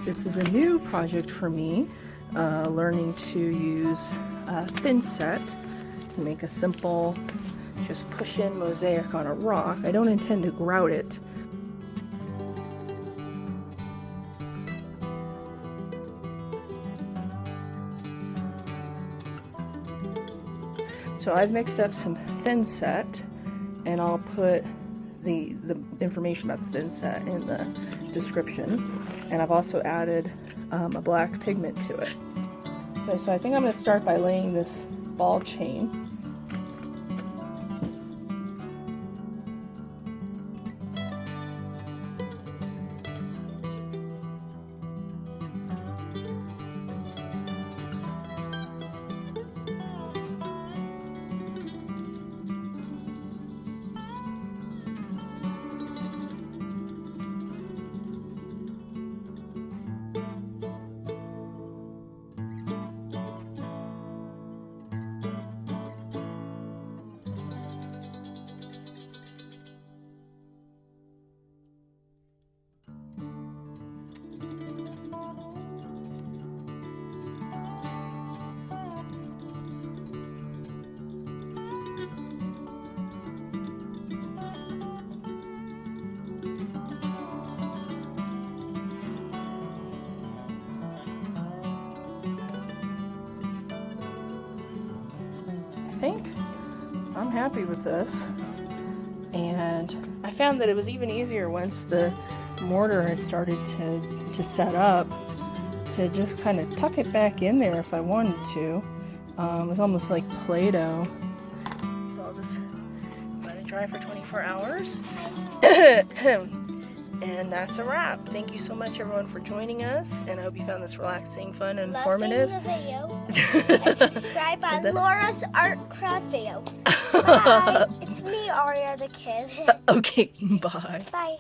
This is a new project for me, learning to use a thin set to make a simple, just push in mosaic on a rock. I don't intend to grout it. So I've mixed up some thin set, and I'll put the information about the thin set in the description. And I've also added a black pigment to it. Okay, so I think I'm going to start by laying this ball chain. I think I'm happy with this, and I found that it was even easier once the mortar had started to set up to just kind of tuck it back in there if I wanted to. It was almost like Play-Doh. So I'll just let it dry for 24 hours. And that's a wrap. Thank you so much, everyone, for joining us, and I hope you found this relaxing, fun, and informative. Loving the video. And subscribe on Laura's Art Craft video. Bye. It's me, Aria the kid. Okay, bye. Bye.